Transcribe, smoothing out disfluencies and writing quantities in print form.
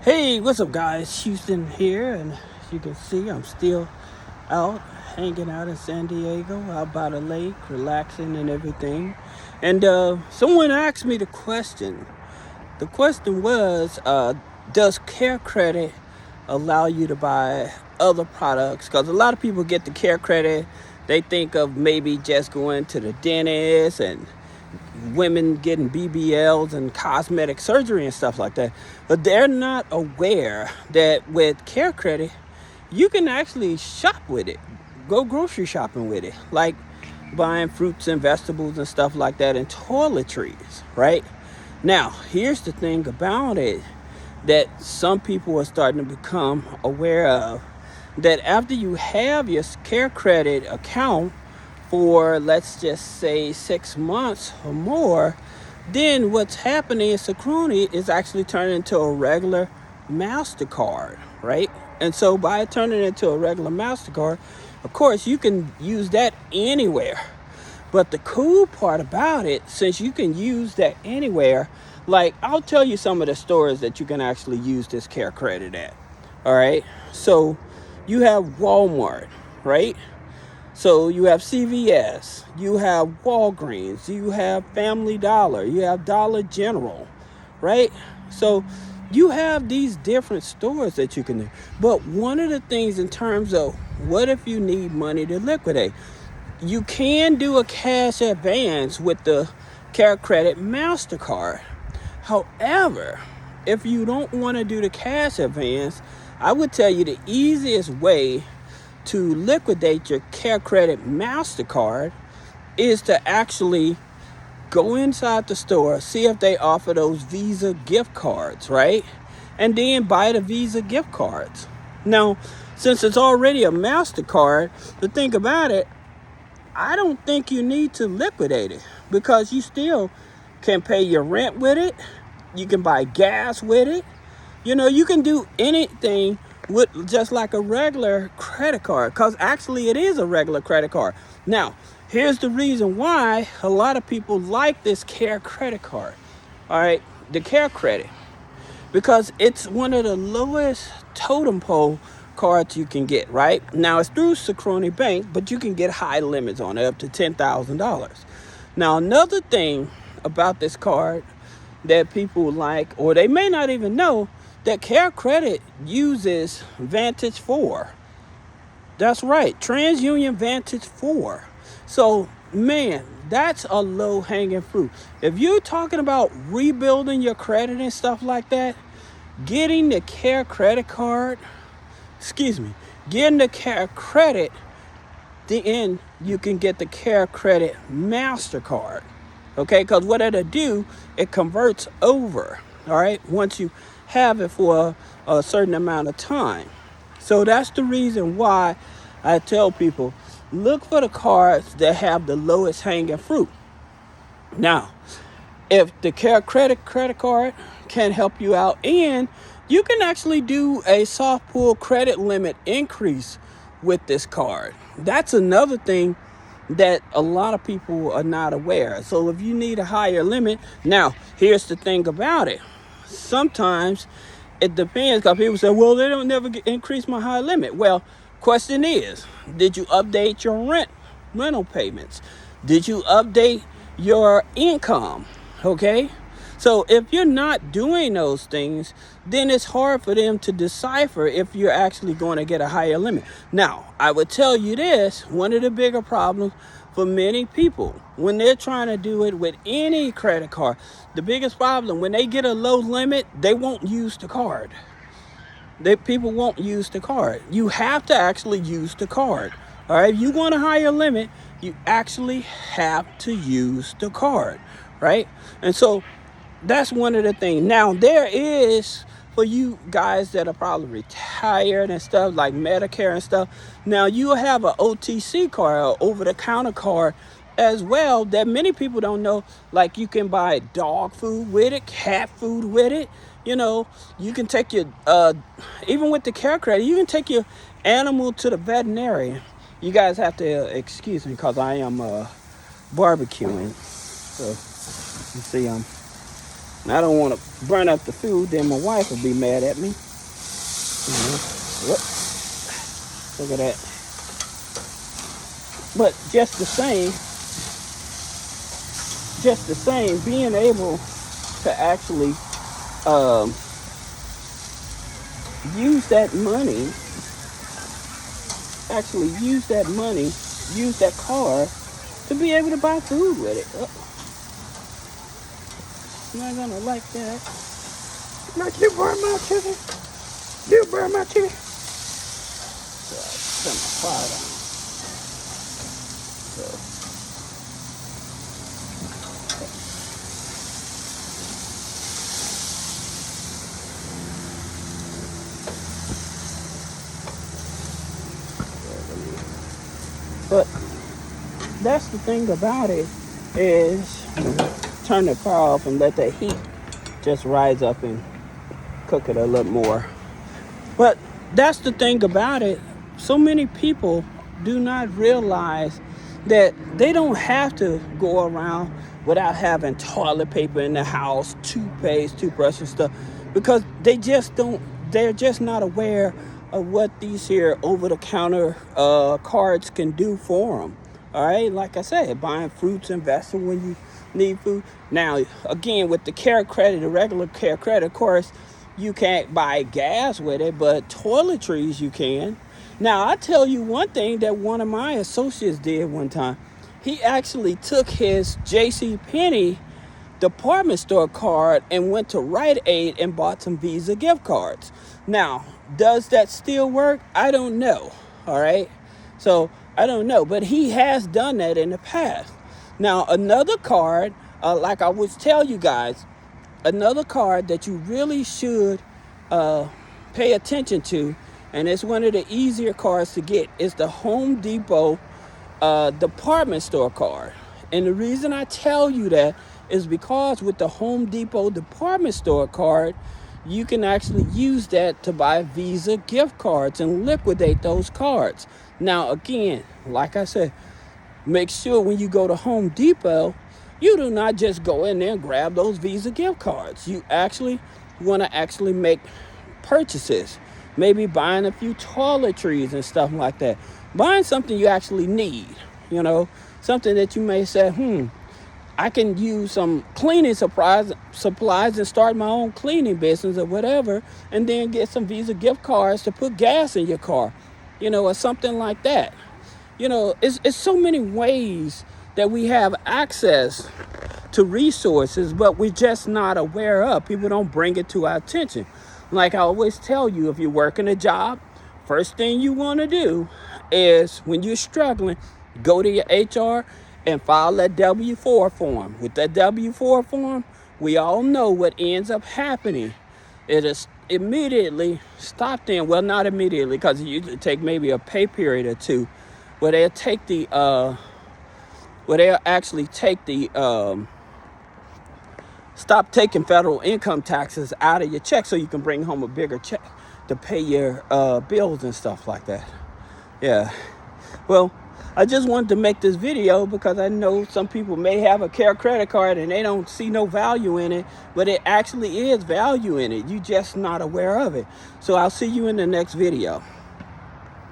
Hey, what's up, guys? Houston here, and as you can see, I'm still out hanging out in San Diego, out by the lake, relaxing and everything. And someone asked me the question. The question was, does CareCredit allow you to buy other products? Because a lot of people get the CareCredit, they think of maybe just going to the dentist and women getting BBLs and cosmetic surgery and stuff like that. But they're not aware that with CareCredit, you can actually shop with it, go grocery shopping with it, like buying fruits and vegetables and stuff like that, and toiletries, right? Now, here's the thing about it that some people are starting to become aware of, that after you have your CareCredit account for, let's just say, 6 months or more, then what's happening is Synchrony is actually turning into a regular MasterCard, right? And so by turning it into a regular MasterCard, of course, you can use that anywhere. But the cool part about it, since you can use that anywhere, like I'll tell you some of the stores that you can actually use this CareCredit at. All right. So you have Walmart, right? So you have CVS, you have Walgreens, you have Family Dollar, you have Dollar General, right? So you have these different stores that you can do. But one of the things in terms of what if you need money to liquidate, you can do a cash advance with the CareCredit MasterCard. However, if you don't want to do the cash advance, I would tell you the easiest way to liquidate your CareCredit MasterCard is to actually go inside the store, see if they offer those Visa gift cards, right? And then buy the Visa gift cards. Now, since it's already a MasterCard, the thing about it, I don't think you need to liquidate it, because you still can pay your rent with it. You can buy gas with it. You can do anything with just like a regular credit card, because actually it is a regular credit card. Now, here's the reason why a lot of people like this CareCredit card. All right, the CareCredit, because it's one of the lowest totem pole cards you can get, right? Now, it's through Synchrony Bank, but you can get high limits on it, up to $10,000. Now, another thing about this card that people like, or they may not even know, that CareCredit uses Vantage 4. That's right, TransUnion Vantage 4. So, man, that's a low-hanging fruit. If you're talking about rebuilding your credit and stuff like that, getting the CareCredit, then you can get the CareCredit MasterCard. Okay, because what it'll do, it converts over, all right, once you have it for a certain amount of time. So that's the reason why I tell people, look for the cards that have the lowest hanging fruit. Now, if the CareCredit credit card can help you out, and you can actually do a soft pull credit limit increase with this card. That's another thing that a lot of people are not aware. So if you need a higher limit, now here's the thing about it. Sometimes it depends, because people say, well, they don't never increase my high limit. Well, question is, did you update your rental payments? Did you update your income? Okay. So if you're not doing those things, then it's hard for them to decipher if you're actually going to get a higher limit. Now, I would tell you this, one of the bigger problems for many people when they're trying to do it with any credit card, the biggest problem, when they get a low limit, they won't use the card. People won't use the card. You have to actually use the card. All right, if you want a higher limit, you actually have to use the card, right? And so that's one of the things. Now, there is, for you guys that are probably retired and stuff, like Medicare and stuff, now you have an OTC card, or over-the-counter card as well, that many people don't know. Like, you can buy dog food with it, cat food with it. You can take your, even with the CareCredit, you can take your animal to the veterinarian. You guys have to excuse me, because I am barbecuing. So, you see, I'm And I don't want to burn up the food, then my wife will be mad at me. You know? Whoop. Look at that. But just the same, being able to actually use that money, use that card to be able to buy food with it. I'm not gonna like that. Like, you burn my chicken. You burn my chicken. So I turn my fire down. But that's the thing about it is, turn the fire off and let that heat just rise up and cook it a little more. But that's the thing about it. So many people do not realize that they don't have to go around without having toilet paper in the house, toothpaste, toothbrush and stuff, because they're just not aware of what these here over-the-counter cards can do for them. All right, like I said, buying fruits and vegetables when you need food. Now, again, with the CareCredit, the regular CareCredit, of course, you can't buy gas with it, but toiletries you can. Now, I tell you one thing that one of my associates did one time. He actually took his JCPenney department store card and went to Rite Aid and bought some Visa gift cards. Now, does that still work? I don't know. All right. So I don't know, but he has done that in the past. Now, another card, like I would tell you guys, another card that you really should pay attention to, and it's one of the easier cards to get, is the Home Depot department store card. And the reason I tell you that is because with the Home Depot department store card, you can actually use that to buy Visa gift cards and liquidate those cards. Now, again, like I said, make sure when you go to Home Depot, you do not just go in there and grab those Visa gift cards. You actually want to actually make purchases, maybe buying a few toiletries and stuff like that. Buying something you actually need, something that you may say, I can use some cleaning supplies and start my own cleaning business or whatever, and then get some Visa gift cards to put gas in your car, or something like that. It's so many ways that we have access to resources, but we're just not aware of. People don't bring it to our attention. Like I always tell you, if you're working a job, first thing you want to do is, when you're struggling, go to your HR and file that W-4 form. With that W-4 form, we all know what ends up happening. It is immediately stopped in. Well, not immediately, because it usually take maybe a pay period or two, where they'll actually take the stop taking federal income taxes out of your check, so you can bring home a bigger check to pay your bills and stuff like that. Yeah. Well, I just wanted to make this video because I know some people may have a CareCredit card and they don't see no value in it, but it actually is value in it. You're just not aware of it. So I'll see you in the next video.